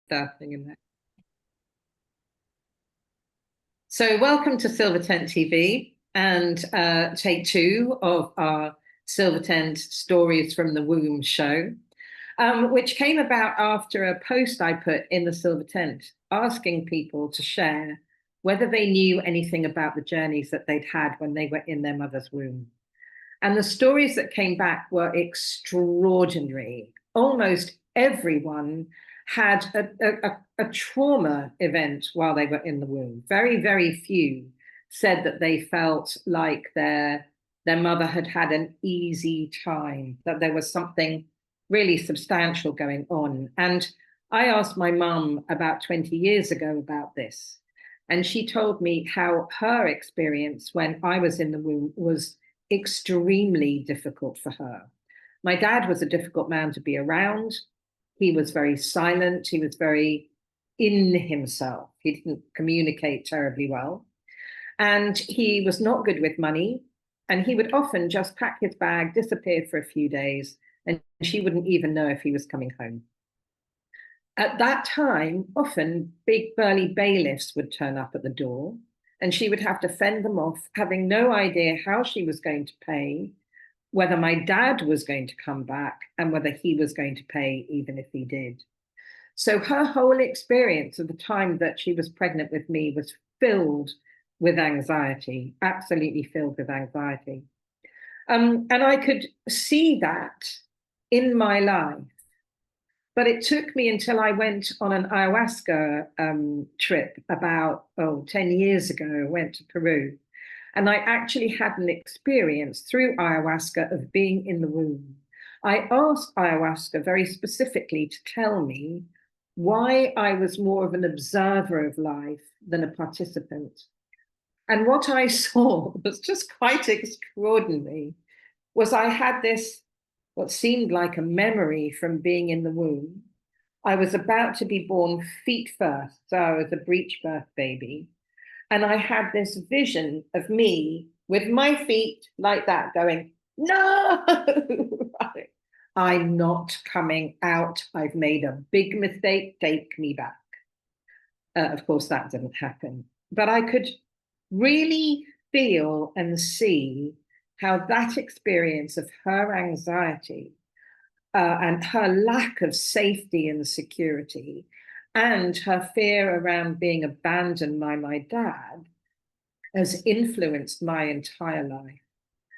that thing in there. So welcome to Silver Tent TV and take 2 of our Silver Tent Stories from the Womb show, which came about after a post I put in the Silver Tent asking people to share whether they knew anything about the journeys that they'd had when they were in their mother's womb. And the stories that came back were extraordinary. Almost everyone had a trauma event while they were in the womb. Very, very few said that they felt like their mother had had an easy time, that there was something really substantial going on. And I asked my mum about 20 years ago about this, and she told me how her experience when I was in the womb was extremely difficult for her. My dad was a difficult man to be around. He was very silent. He was very in himself. He didn't communicate terribly well. And he was not good with money. And he would often just pack his bag, disappear for a few days, and she wouldn't even know if he was coming home. At that time, often big burly bailiffs would turn up at the door, and she would have to fend them off, having no idea how she was going to pay, whether my dad was going to come back, and whether he was going to pay, even if he did. So her whole experience of the time that she was pregnant with me was filled with anxiety, absolutely filled with anxiety. And I could see that in my life. But it took me until I went on an ayahuasca trip about 10 years ago. I went to Peru. And I actually had an experience through ayahuasca of being in the womb. I asked ayahuasca very specifically to tell me why I was more of an observer of life than a participant. And what I saw was just quite extraordinary, was I had this, what seemed like a memory from being in the womb. I was about to be born feet first, so I was a breech birth baby. And I had this vision of me with my feet like that going, no, right. I'm not coming out. I've made a big mistake. Take me back. Of course, that didn't happen. But I could really feel and see how that experience of her anxiety and her lack of safety and security and her fear around being abandoned by my dad has influenced my entire life.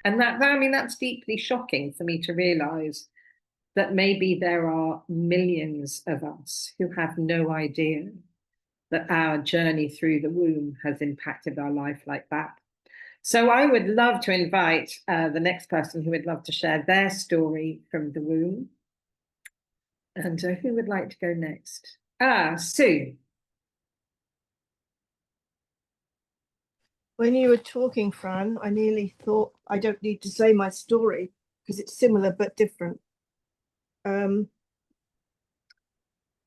And that's deeply shocking for me to realize that maybe there are millions of us who have no idea that our journey through the womb has impacted our life like that. So I would love to invite the next person who would love to share their story from the womb. And who would like to go next? Sue. When you were talking, Fran, I nearly thought I don't need to say my story because it's similar but different.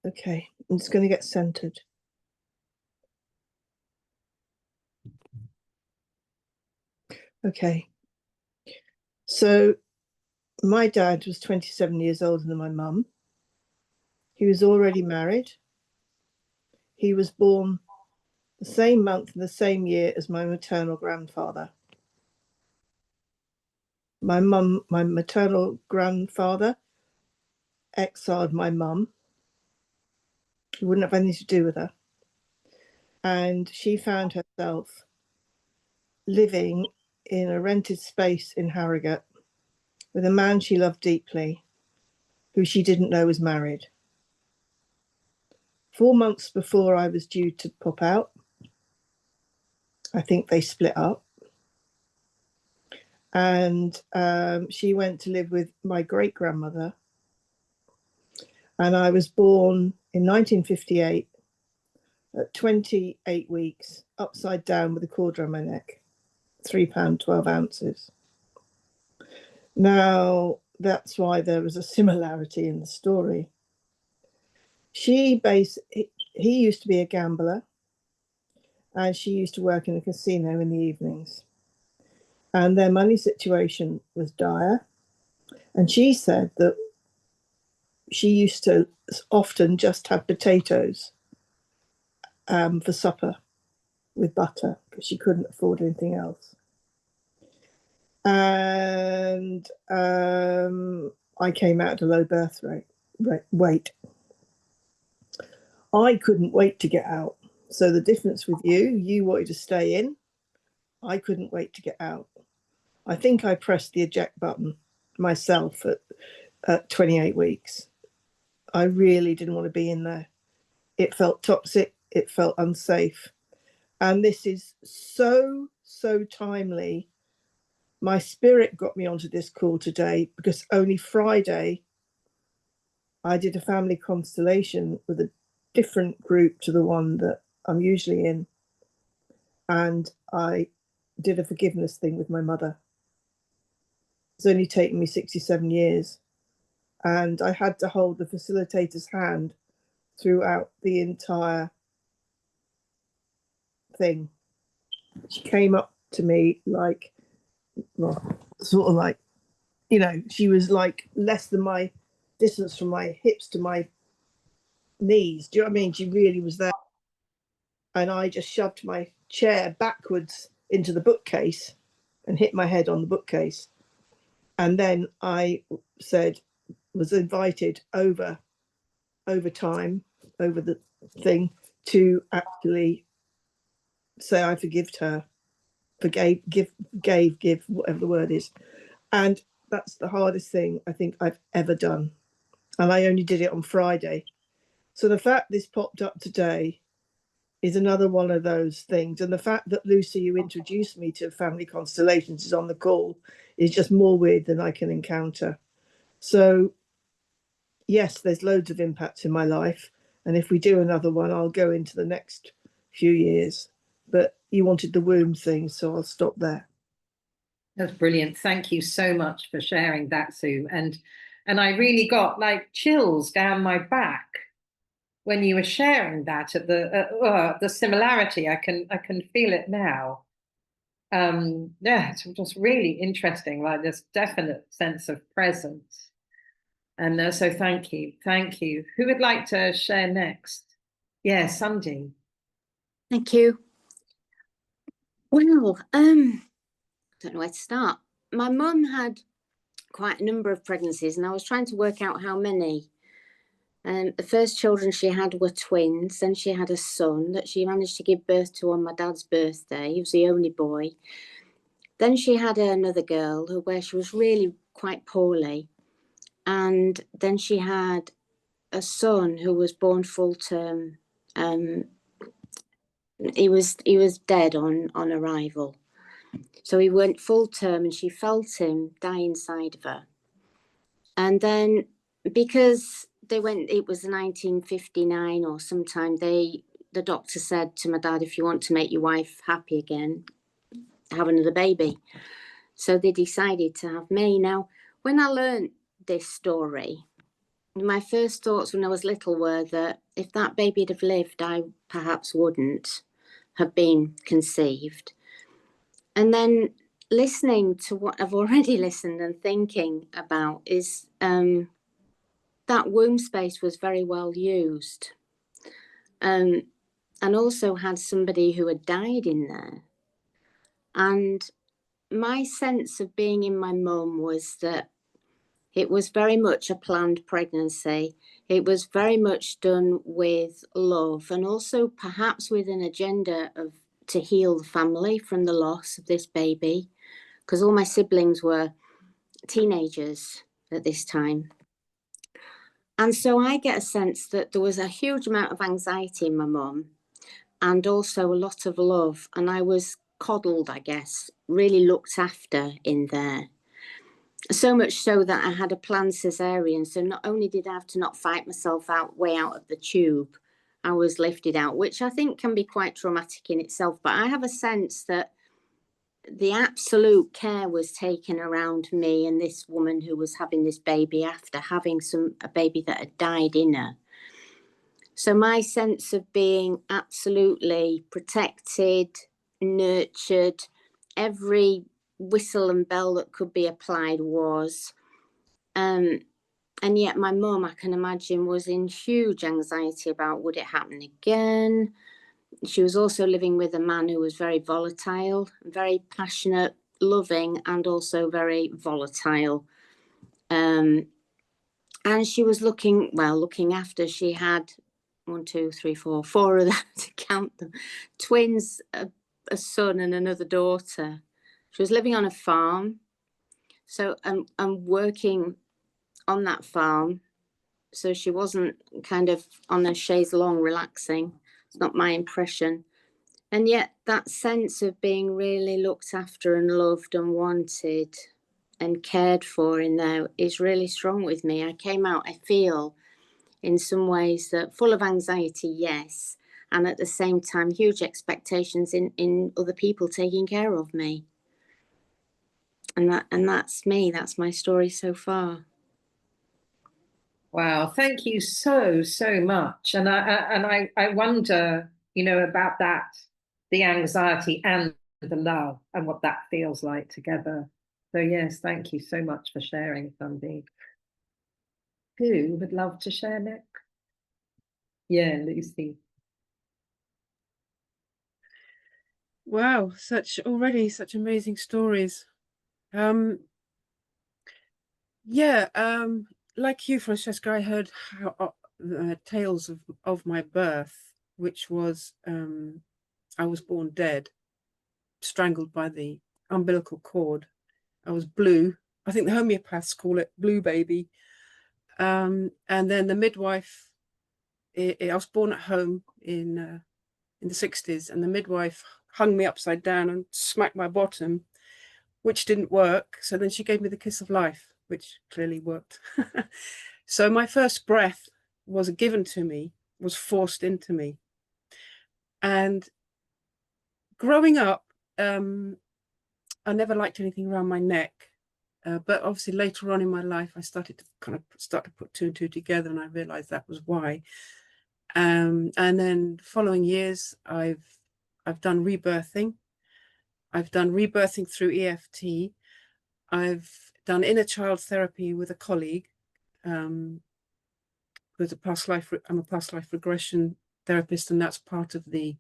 Okay, I'm just going to get centered. Okay, so my dad was 27 years older than my mum. He was already married. He was born the same month and the same year as my maternal grandfather. My maternal grandfather exiled my mum. He wouldn't have anything to do with her. And she found herself living in a rented space in Harrogate with a man she loved deeply, who she didn't know was married. 4 months before I was due to pop out, I think they split up. And she went to live with my great-grandmother. And I was born in 1958 at 28 weeks, upside down with a cord around my neck, £3, 12 ounces. Now, that's why there was a similarity in the story. He used to be a gambler, and she used to work in a casino in the evenings. And their money situation was dire. And she said that she used to often just have potatoes for supper with butter because she couldn't afford anything else. And I came out at a low birth weight. I couldn't wait to get out. So the difference with you wanted to stay in. I couldn't wait to get out. I think I pressed the eject button myself at 28 weeks. I really didn't want to be in there. It felt toxic. It felt unsafe. And this is so timely. My spirit got me onto this call today because only Friday I did a family constellation with a different group to the one that I'm usually in. And I did a forgiveness thing with my mother. It's only taken me 67 years. And I had to hold the facilitator's hand throughout the entire thing. She came up to me like, well, sort of like, you know, she was like less than my distance from my hips to my knees. Do you know what I mean? She really was there. And I just shoved my chair backwards into the bookcase and hit my head on the bookcase. And then I was invited over time, over the thing, to actually say I forgave her, give, whatever the word is. And that's the hardest thing I think I've ever done. And I only did it on Friday. So the fact this popped up today is another one of those things. And the fact that Lucy, you introduced me to family constellations, is on the call is just more weird than I can encounter. So yes, there's loads of impacts in my life. And if we do another one, I'll go into the next few years. But you wanted the womb thing, so I'll stop there. That's brilliant. Thank you so much for sharing that, Sue. And I really got like chills down my back when you were sharing that at the similarity. I can feel it now. Yeah, it's just really interesting. Like this definite sense of presence. And so thank you. Who would like to share next? Yeah, Sundy. Thank you. Well, don't know where to start. My mum had quite a number of pregnancies, and I was trying to work out how many. The first children she had were twins. Then she had a son that she managed to give birth to on my dad's birthday. He was the only boy. Then she had another girl where she was really quite poorly. And then she had a son who was born full term. He was dead on arrival. So he went full term and she felt him die inside of her. And then because it was 1959 or sometime, the doctor said to my dad, if you want to make your wife happy again, have another baby. So they decided to have me. Now, when I learned this story, my first thoughts when I was little were that if that baby had have lived, I perhaps wouldn't have been conceived. And then listening to what I've already listened and thinking about is that womb space was very well used, and also had somebody who had died in there. And my sense of being in my mum was that it was very much a planned pregnancy. It was very much done with love and also perhaps with an agenda to heal the family from the loss of this baby, because all my siblings were teenagers at this time. And so I get a sense that there was a huge amount of anxiety in my mum and also a lot of love. And I was coddled, I guess, really looked after in there. So much so that I had a planned cesarean. So not only did I have to not fight myself way out of the tube, I was lifted out, which I think can be quite traumatic in itself. But I have a sense that the absolute care was taken around me and this woman who was having this baby after having a baby that had died in her. So my sense of being absolutely protected, nurtured, every whistle and bell that could be applied was. And yet my mum, I can imagine, was in huge anxiety about would it happen again. She was also living with a man who was very volatile, very passionate, loving, and also very volatile. And she was looking after. She had 4 of them, to count them, twins, a son and another daughter. She was living on a farm. So I'm working on that farm. So she wasn't kind of on a chaise longue relaxing. It's not my impression. And yet that sense of being really looked after and loved and wanted and cared for in there is really strong with me. I came out, I feel, in some ways that full of anxiety, yes, and at the same time huge expectations in other people taking care of me. And that's me. That's my story so far. Wow, thank you so much. And I wonder, about that, the anxiety and the love and what that feels like together. So yes, thank you so much for sharing, Sundy. Who would love to share next? Yeah, Lucy. Wow, already such amazing stories. Like you, Francesca, I heard how tales of my birth, which was I was born dead, strangled by the umbilical cord. I was blue. I think the homeopaths call it blue baby. And then the midwife. I was born at home in the 60s, and the midwife hung me upside down and smacked my bottom, which didn't work. So then she gave me the kiss of life, which clearly worked. So my first breath was given to me, was forced into me. And growing up, I never liked anything around my neck. But obviously later on in my life, I started to put two and two together, and I realized that was why. And then following years, I've done rebirthing. I've done rebirthing through EFT. I've done inner child therapy with a colleague. With I'm a past life regression therapist, and that's part of the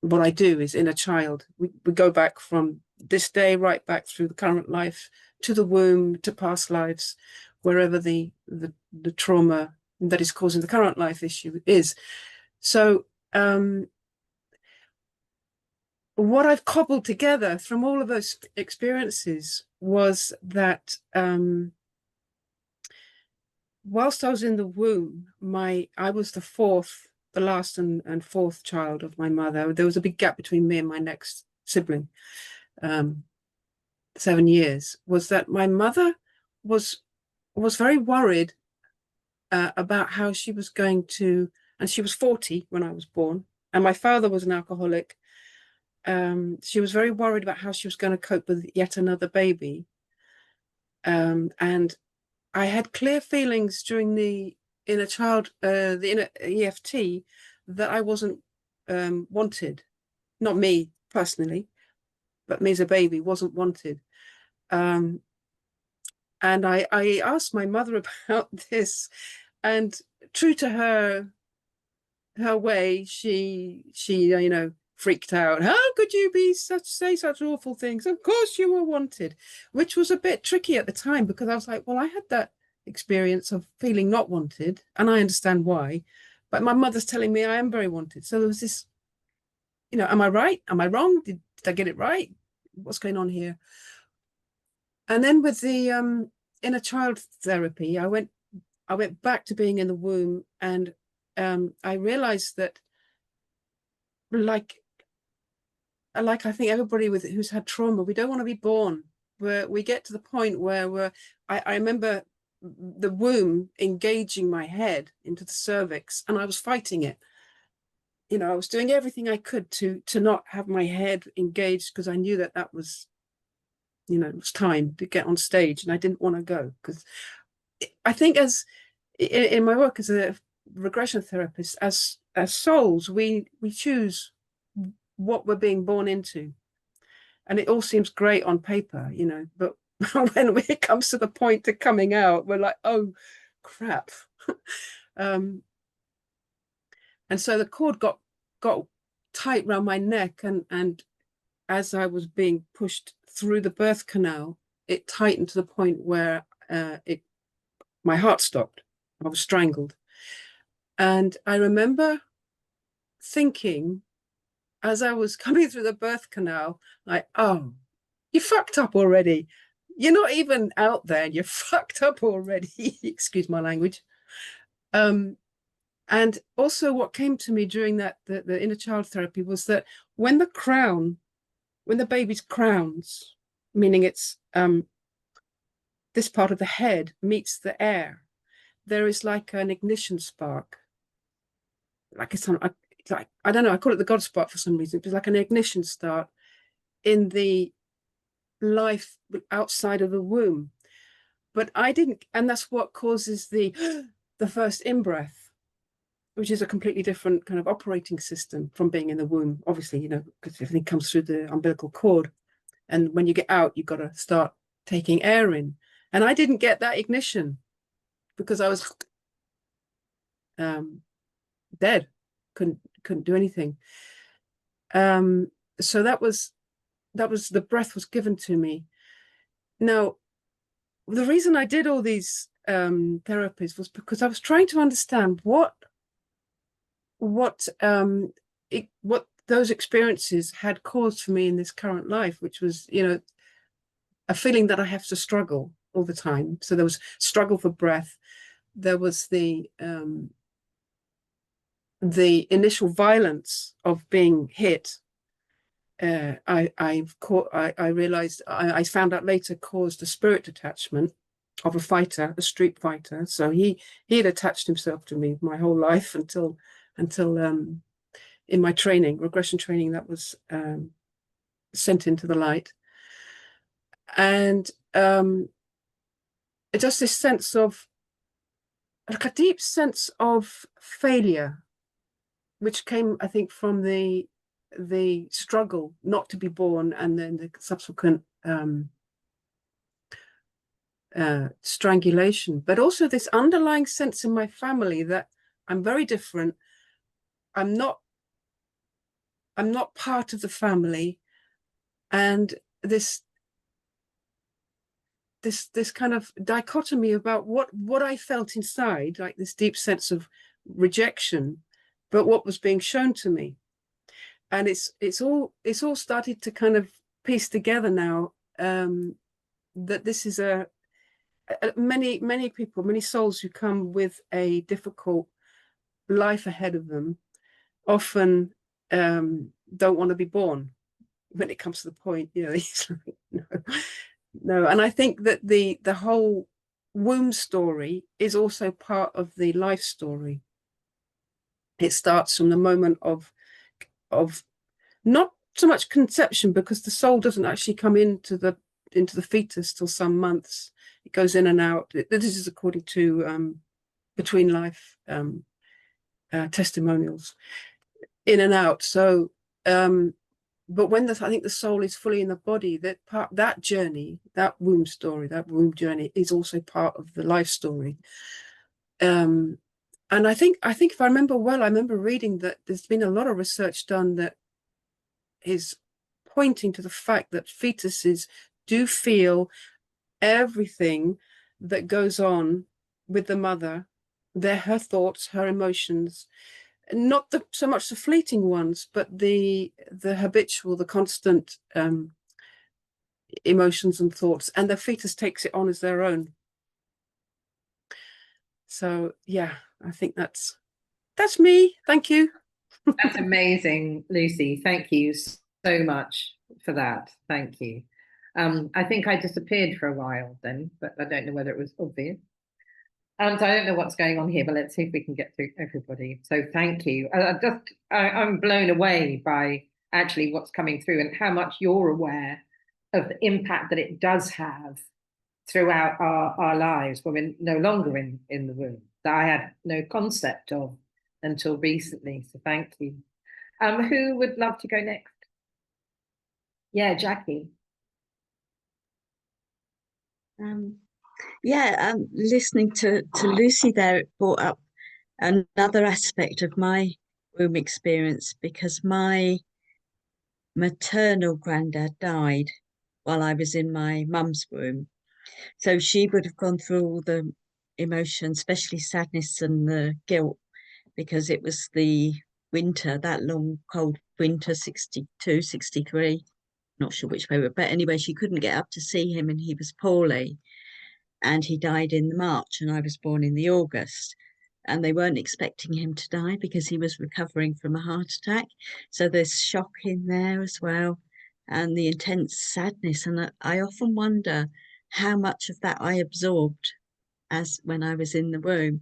what I do is inner child. We go back from this day right back through the current life to the womb to past lives, wherever the trauma that is causing the current life issue is. So what I've cobbled together from all of those experiences was that whilst I was in the womb, I was the last and fourth child of my mother. There was a big gap between me and my next sibling, 7 years. Was that my mother was very worried about how she was going to, and she was 40 when I was born, and my father was an alcoholic. She was very worried about how she was going to cope with yet another baby. And I had clear feelings during the inner EFT that I wasn't wanted. Not me personally, but me as a baby wasn't wanted. And I asked my mother about this, and true to her way, she freaked out. How could you say such awful things? Of course you were wanted, which was a bit tricky at the time, because I was like, well, I had that experience of feeling not wanted, and I understand why, but my mother's telling me I am very wanted. So there was this, am I right? Am I wrong? Did I get it right? What's going on here? And then with the inner child therapy, I went back to being in the womb, and I realized that, like I think everybody who's had trauma, we don't want to be born. We get to the point where I remember the womb engaging my head into the cervix, and I was fighting it. I was doing everything I could to not have my head engaged, because I knew that was, it was time to get on stage, and I didn't want to go, because I think as in my work as a regression therapist, as souls, we choose what we're being born into, and it all seems great on paper, but when it comes to the point to coming out, we're like, oh crap. And so the cord got tight around my neck, and as I was being pushed through the birth canal, it tightened to the point where my heart stopped. I was strangled. And I remember thinking, as I was coming through the birth canal, like, oh, you fucked up already. You're not even out there. You're fucked up already. Excuse my language. And also what came to me during that, the inner child therapy, was that when the baby's crowns, meaning it's this part of the head meets the air, there is like an ignition spark. Like it's like, I don't know, I call it the God spark for some reason. It's like an ignition start in the life outside of the womb. But I didn't, and that's what causes the first in-breath, which is a completely different kind of operating system from being in the womb, obviously, you know, because everything comes through the umbilical cord. And when you get out, you've got to start taking air in. And I didn't get that ignition because I was dead, couldn't do anything. So that was the breath was given to me. Now, the reason I did all these therapies was because I was trying to understand what those experiences had caused for me in this current life, which was, you know, a feeling that I have to struggle all the time. So there was struggle for breath. There was the initial violence of being hit. I realized, I found out later, caused a spirit detachment of a fighter, a street fighter. So he had attached himself to me my whole life until in my training, regression training, that was sent into the light. And just this sense of, like, a deep sense of failure, which came, I think, from the struggle not to be born, and then the subsequent strangulation, but also this underlying sense in my family that I'm very different. I'm not part of the family, and this kind of dichotomy about what I felt inside, like this deep sense of rejection, but what was being shown to me. And it's all started to kind of piece together now, that this is many people, many souls who come with a difficult life ahead of them often don't want to be born when it comes to the point, you know. It's like, no. And I think that the whole womb story is also part of the life story. It starts from the moment of not so much conception, because the soul doesn't actually come into the fetus till some months. It goes in and out. This is according to between life testimonials, in and out. So but when I think the soul is fully in the body, that journey, that womb story, that womb journey is also part of the life story. And I think if I remember well, I remember reading that there's been a lot of research done that is pointing to the fact that fetuses do feel everything that goes on with the mother, her thoughts, her emotions, not so much the fleeting ones, but the habitual, the constant emotions and thoughts, and the fetus takes it on as their own. So yeah, I think that's me. Thank you. That's amazing, Lucy. Thank you so much for that. Thank you. I think I disappeared for a while then, but I don't know whether it was obvious. So I don't know what's going on here, but let's see if we can get through everybody. So thank you. I'm blown away by actually what's coming through and how much you're aware of the impact that it does have throughout our lives when we're no longer in the womb, that I had no concept of until recently. So thank you. Who would love to go next? Yeah, Jackie. Listening to Lucy there, it brought up another aspect of my womb experience, because my maternal granddad died while I was in my mum's womb. So she would have gone through all the emotions, especially sadness and the guilt, because it was the winter, that long cold winter, 62, 63, not sure which way, but anyway, she couldn't get up to see him and he was poorly. And he died in the March and I was born in the August. And they weren't expecting him to die because he was recovering from a heart attack. So there's shock in there as well, and the intense sadness. And I often wonder how much of that I absorbed as when I was in the womb.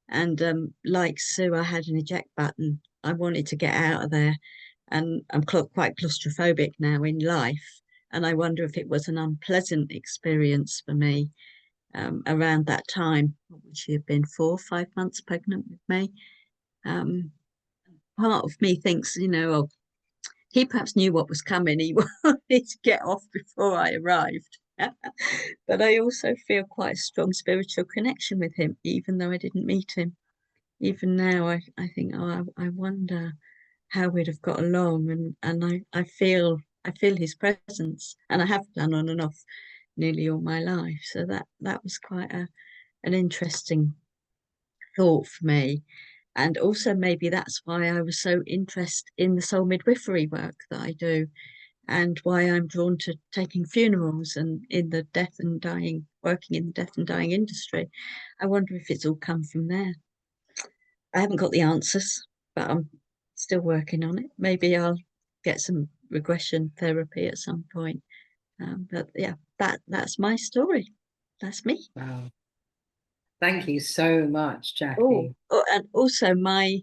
And like Sue, I had an eject button. I wanted to get out of there. And I'm quite claustrophobic now in life. And I wonder if it was an unpleasant experience for me. Around that time, would she have been 4 or 5 months pregnant with me? Part of me thinks, oh, he perhaps knew what was coming. He wanted to get off before I arrived. But I also feel quite a strong spiritual connection with him, even though I didn't meet him. Even now, I think, I wonder how we'd have got along, and I feel his presence, and I have done on and off nearly all my life. So that was quite an interesting thought for me. And also maybe that's why I was so interested in the soul midwifery work that I do, and why I'm drawn to taking funerals and in the death and dying, working in the death and dying industry. I wonder if it's all come from there. I haven't got the answers, but I'm still working on it. Maybe I'll get some regression therapy at some point. But yeah, that's my story. That's me. Wow. Thank you so much, Jackie. And also my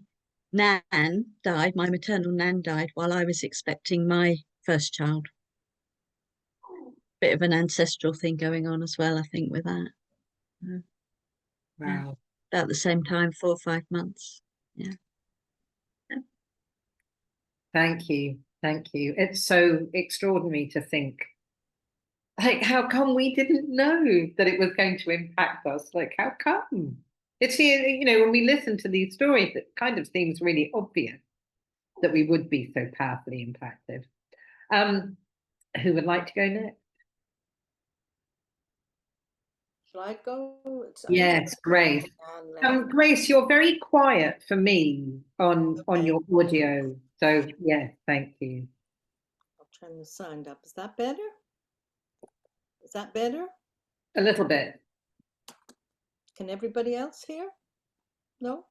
nan died, my maternal nan died while I was expecting my first child. Bit of an ancestral thing going on as well, I think, with that. Wow. Yeah, about the same time, 4 or 5 months. Yeah. Thank you. Thank you. It's so extraordinary to think, like, how come we didn't know that it was going to impact us? Like, how come? It's here, when we listen to these stories, it kind of seems really obvious that we would be so powerfully impacted. Who would like to go next? Shall I go? Yes, Grace. Grace, you're very quiet for me on your audio. So yeah, thank you. I'll turn the sound up. Is that better? Is that better? A little bit. Can everybody else hear? No?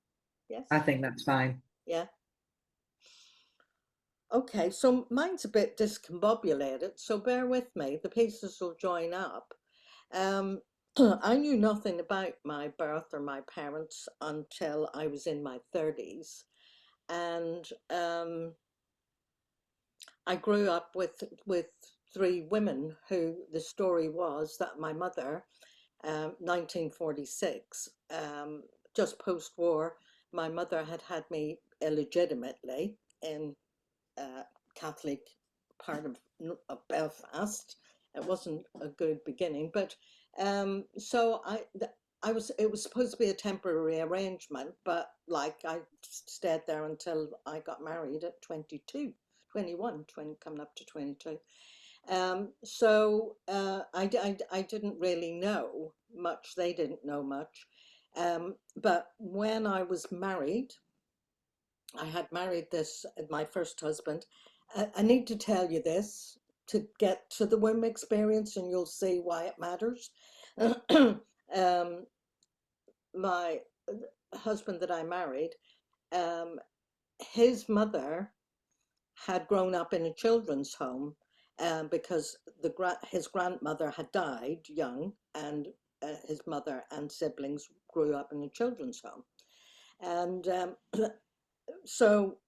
Yes? I think that's fine. Yeah. Okay, so mine's a bit discombobulated, so bear with me. The pieces will join up. I knew nothing about my birth or my parents until I was in my 30s. And I grew up with 3 women who the story was that my mother, 1946, just post-war, my mother had me illegitimately in Catholic part of Belfast. It wasn't a good beginning, but so it was supposed to be a temporary arrangement, but like I stayed there until I got married at 21, coming up to 22. So I didn't really know much. They didn't know much. But when I was married, I had married my first husband. I need to tell you this to get to the womb experience, and you'll see why it matters. My husband that I married, his mother had grown up in a children's home because his grandmother had died young, and his mother and siblings grew up in a children's home. And so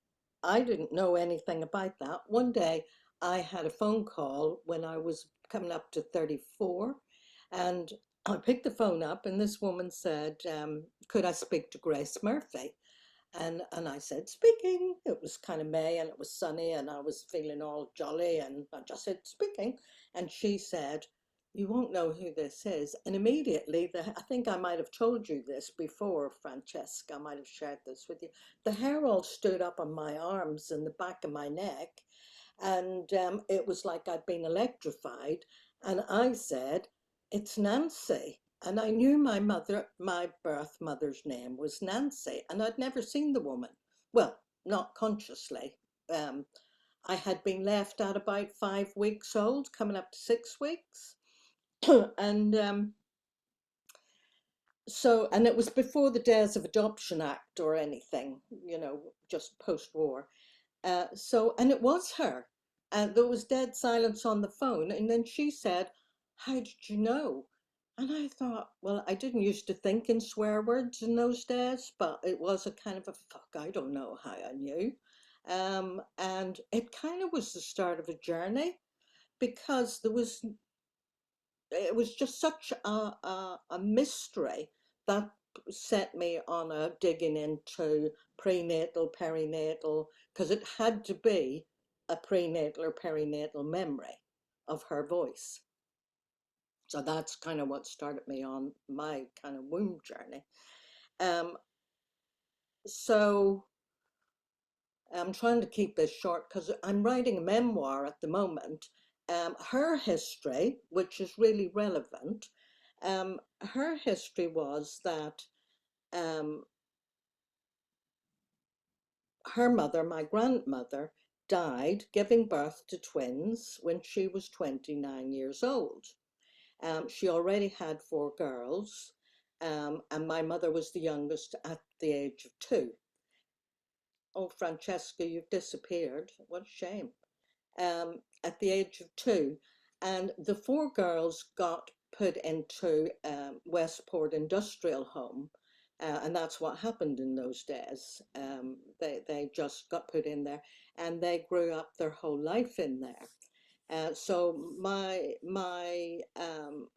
I didn't know anything about that. One day I had a phone call when I was coming up to 34, and I picked the phone up, and this woman said, could I speak to Grace Murphy? And I said, speaking. It was kind of May and it was sunny and I was feeling all jolly, and I just said, speaking. And she said, you won't know who this is. And immediately, I think I might have told you this before, Francesca, I might have shared this with you. The hair all stood up on my arms and the back of my neck. And it was like I'd been electrified. And I said, it's Nancy. And I knew my birth mother's name was Nancy. And I'd never seen the woman. Well, not consciously. I had been left at about 5 weeks old, coming up to 6 weeks. And so, and it was before the Days of Adoption Act or anything, you know, just post-war. So, and it was her. And there was dead silence on the phone. And then she said, how did you know? And I thought, well, I didn't used to think in swear words in those days, but it was a kind of a fuck, I don't know how I knew. And it kind of was the start of a journey, because it was just such a mystery that set me on a digging into prenatal, perinatal, because it had to be a prenatal or perinatal memory of her voice. So that's kind of what started me on my kind of womb journey. So I'm trying to keep this short because I'm writing a memoir at the moment. Her history, which is really relevant, her history was that her mother, my grandmother, died giving birth to twins when she was 29 years old. She already had 4 girls, and my mother was the youngest at the age of 2. Oh, Francesca, you've disappeared. What a shame. At the age of 2. And the 4 girls got put into Westport Industrial Home. And that's what happened in those days. They just got put in there, and they grew up their whole life in there. So my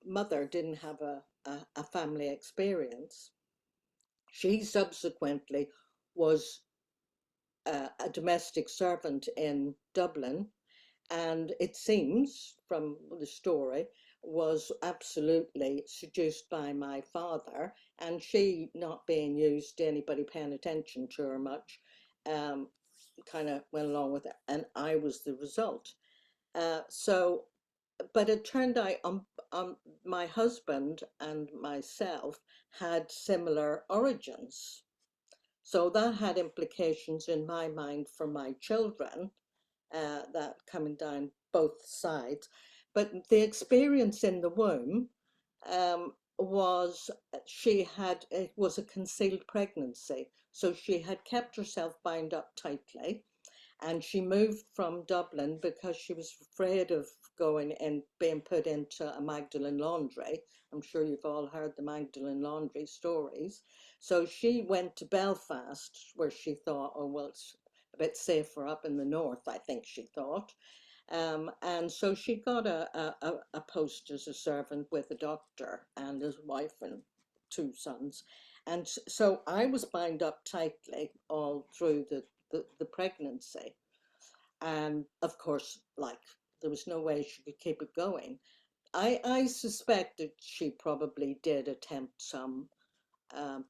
mother didn't have a family experience. She subsequently was a domestic servant in Dublin, and it seems from the story was absolutely seduced by my father, and she, not being used to anybody paying attention to her much, kind of went along with it, and I was the result. So, but it turned out my husband and myself had similar origins. So that had implications in my mind for my children, that coming down both sides. But the experience in the womb was it was a concealed pregnancy. So she had kept herself bound up tightly, and she moved from Dublin because she was afraid of going and being put into a Magdalene laundry. I'm sure you've all heard the Magdalene laundry stories. So she went to Belfast, where she thought, oh, well, it's a bit safer up in the north, I think she thought. And so she got a post as a servant with a doctor and his wife and 2 sons. And so I was bound up tightly all through the pregnancy. And of course, like, there was no way she could keep it going. I suspected she probably did attempt some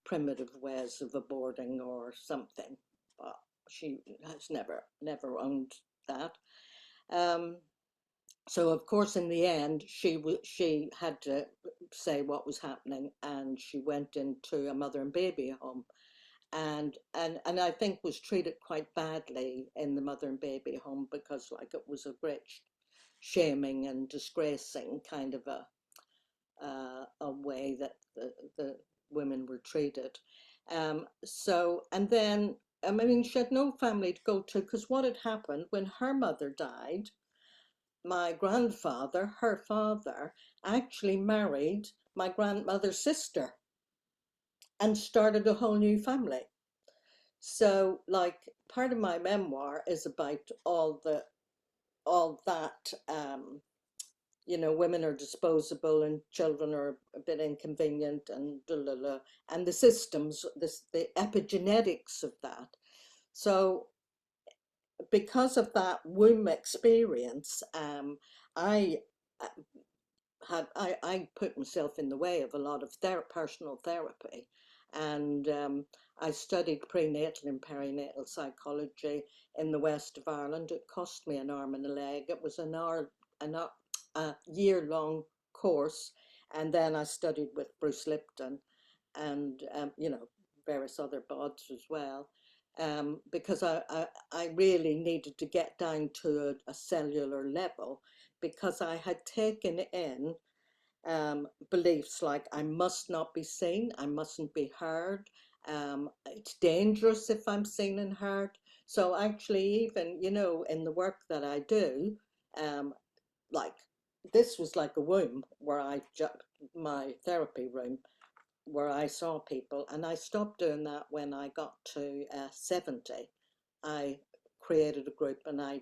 primitive ways of aborting or something, but she has never owned that. So of course, in the end, she had to say what was happening, and she went into a mother and baby home, and I think was treated quite badly in the mother and baby home, because like it was a great shaming and disgracing kind of a way that the women were treated. So, and then, I mean, she had no family to go to, because what had happened when her mother died, my grandfather, her father, actually married my grandmother's sister and started a whole new family. So, like, part of my memoir is about all that, you know, women are disposable and children are a bit inconvenient, and and the systems, the epigenetics of that. So because of that womb experience, I I put myself in the way of a lot of personal therapy, and I studied prenatal and perinatal psychology in the west of Ireland. It cost me an arm and a leg. It was a year-long course, and then I studied with Bruce Lipton and various other bods as well, because I really needed to get down to a cellular level, because I had taken in beliefs like I must not be seen, I mustn't be heard, it's dangerous if I'm seen and heard. So actually, even in the work that I do, like this was like a womb where my therapy room where I saw people, and I stopped doing that when I got to 70. I created a group and I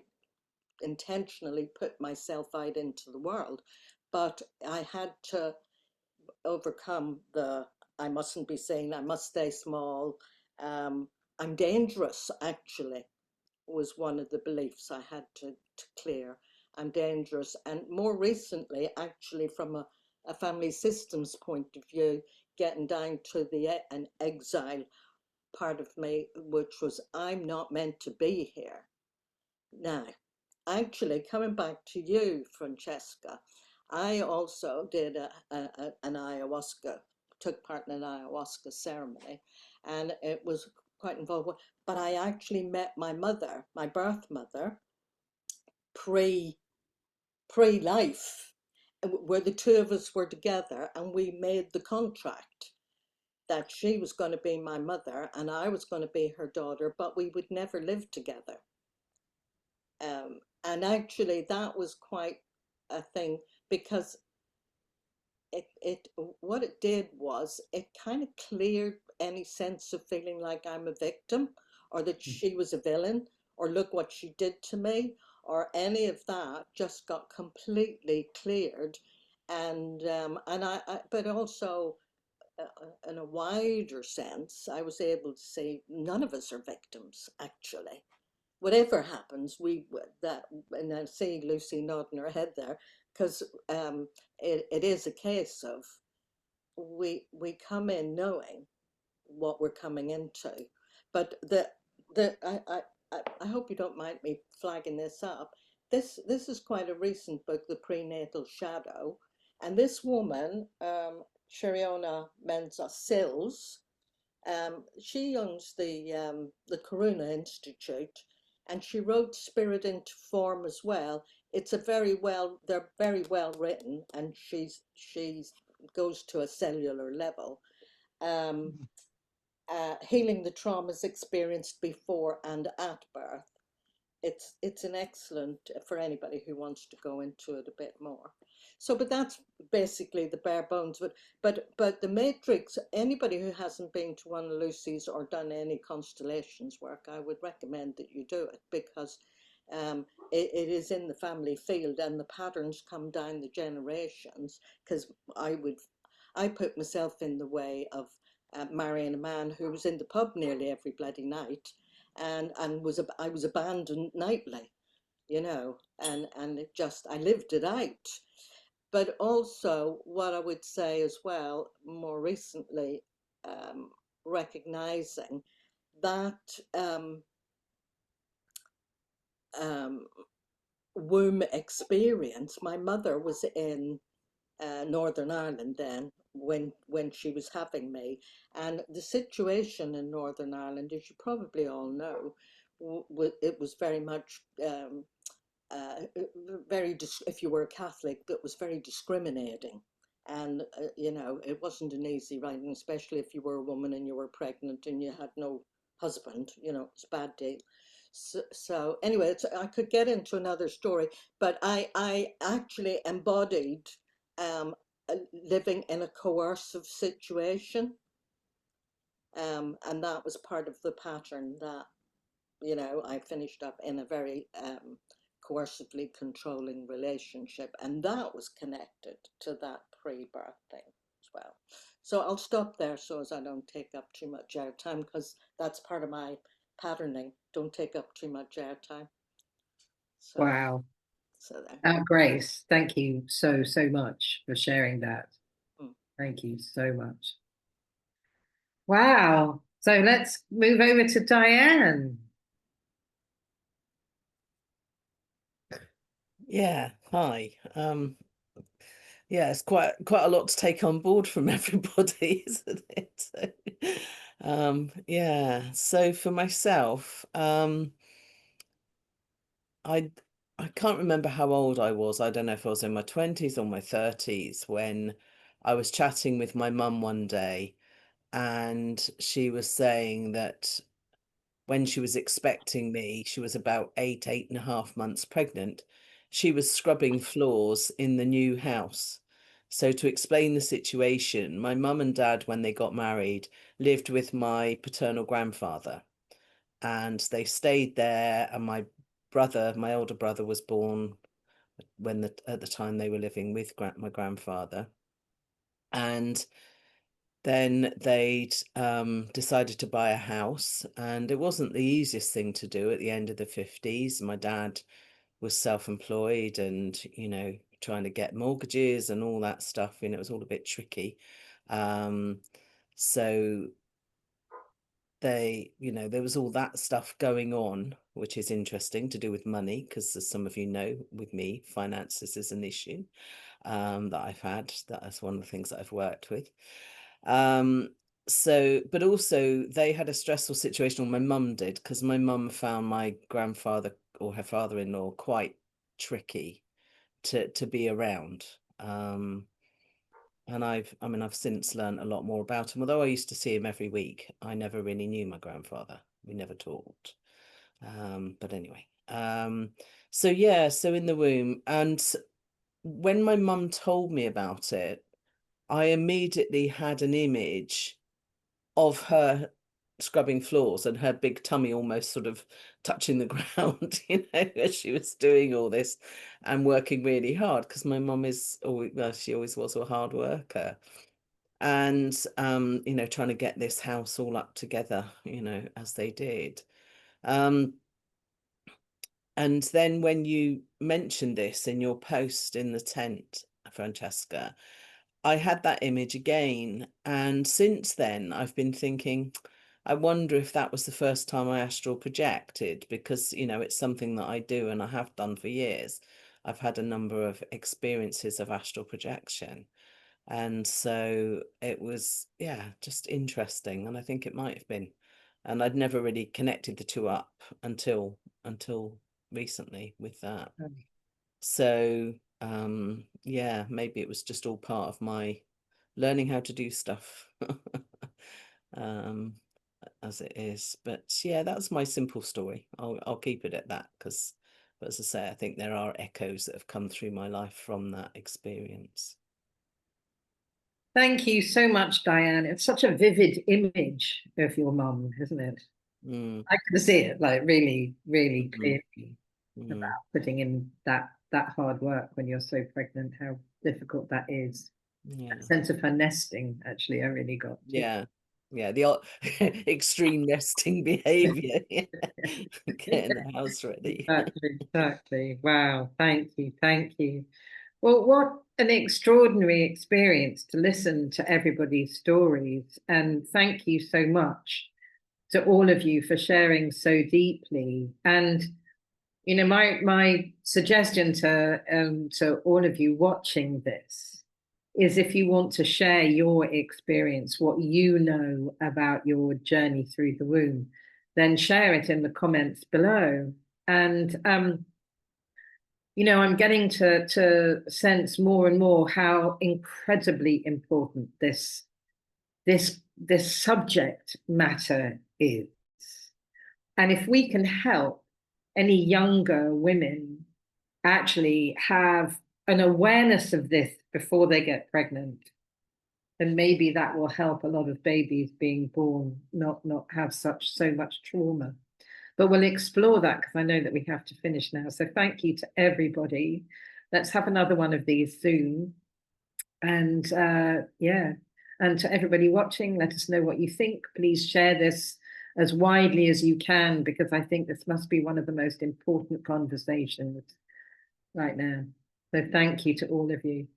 intentionally put myself out into the world, but I had to overcome I mustn't be seen, I must stay small, I'm dangerous actually was one of the beliefs I had to clear. I'm dangerous. And more recently, actually from a family systems point of view, getting down to an exile part of me, which was I'm not meant to be here. Now, actually, coming back to you, Francesca, I also did an ayahuasca, took part in an ayahuasca ceremony, and it was quite involved. But I actually met my mother, my birth mother, pre-life, where the two of us were together, and we made the contract that she was going to be my mother and I was going to be her daughter, but we would never live together. And actually that was quite a thing, because what it did was it kind of cleared any sense of feeling like I'm a victim, or that she was a villain, or look what she did to me, or any of that just got completely cleared. And but also in a wider sense, I was able to say none of us are victims actually. Whatever happens, and I see Lucy nodding her head there, because it is a case of we come in knowing what we're coming into. But I hope you don't mind me flagging this up. This is quite a recent book, The Prenatal Shadow, and this woman, Sheriona Menza Sills, she owns the Karuna Institute, and she wrote Spirit into Form as well. It's they're very well written, and she's goes to a cellular level. Healing the traumas experienced before and at birth. It's an excellent for anybody who wants to go into it a bit more. So, but that's basically the bare bones. But the matrix, anybody who hasn't been to one of Lucy's or done any constellations work, I would recommend that you do it, because it is in the family field, and the patterns come down the generations. Because I put myself in the way of marrying a man who was in the pub nearly every bloody night, and I was abandoned nightly, and it just, I lived it out. But also what I would say as well, more recently, recognizing that womb experience. My mother was in Northern Ireland then when she was having me, and the situation in Northern Ireland, as you probably all know, it was very much if you were a Catholic, that was very discriminating, and it wasn't an easy ride, and especially if you were a woman and you were pregnant and you had no husband, it's a bad deal. So anyway, I could get into another story, but I actually embodied living in a coercive situation, and that was part of the pattern that I finished up in a very coercively controlling relationship, and that was connected to that pre-birth thing as well. So I'll stop there so as I don't take up too much airtime, because that's part of my patterning. Don't take up too much airtime. So. Wow. So there. Grace, thank you so much for sharing that. Mm. Thank you so much. Wow. So let's move over to Diane. Yeah, hi. Yeah, it's quite a lot to take on board from everybody, isn't it? So, yeah. So for myself, I can't remember how old I was. I don't know if I was in my 20s or my 30s when I was chatting with my mum one day, and she was saying that when she was expecting me, she was about 8.5 months pregnant. She was scrubbing floors in the new house. So to explain the situation, my mum and dad, when they got married, lived with my paternal grandfather, and they stayed there. And my older brother, was born at the time they were living with my grandfather. And then they'd decided to buy a house, and it wasn't the easiest thing to do at the end of the 50s. My dad was self-employed and, trying to get mortgages and all that stuff, it was all a bit tricky. So there was all that stuff going on, which is interesting to do with money, because as some of you know, with me, finances is an issue that I've had. That's one of the things that I've worked with. So, but also they had a stressful situation, or my mum did, because my mum found my grandfather, or her father-in-law, quite tricky to be around. And I've since learned a lot more about him. Although I used to see him every week, I never really knew my grandfather. We never talked. But anyway, so yeah, so in the womb, and when my mum told me about it, I immediately had an image of her scrubbing floors and her big tummy almost sort of touching the ground, as she was doing all this and working really hard, because my mum she always was a hard worker. And, trying to get this house all up together, as they did. And then when you mentioned this in your post in the tent, Francesca, I had that image again. And since then, I've been thinking, I wonder if that was the first time I astral projected, because, it's something that I do and I have done for years. I've had a number of experiences of astral projection. And so it was, yeah, just interesting. And I think it might have been. And I'd never really connected the two up until recently with that. So yeah, maybe it was just all part of my learning how to do stuff as it is. But yeah, that's my simple story. I'll keep it at that, because, but as I say, I think there are echoes that have come through my life from that experience. Thank you so much, Diane. It's such a vivid image of your mum, isn't it? I can see it like really, really clearly about putting in that hard work when you're so pregnant, how difficult that is. Yeah. That sense of her nesting, actually, I really got. Yeah. Yeah, the extreme nesting behavior. Getting the house ready. Exactly. Wow. Thank you. Well, what an extraordinary experience to listen to everybody's stories. And thank you so much to all of you for sharing so deeply. And, my suggestion to all of you watching this is, if you want to share your experience, what you know about your journey through the womb, then share it in the comments below. And, I'm getting to sense more and more how incredibly important this subject matter is. And if we can help any younger women actually have an awareness of this before they get pregnant, then maybe that will help a lot of babies being born not have so much trauma. But we'll explore that, because I know that we have to finish now. So thank you to everybody. Let's have another one of these soon. And yeah, and to everybody watching, let us know what you think. Please share this as widely as you can, because I think this must be one of the most important conversations right now. So thank you to all of you.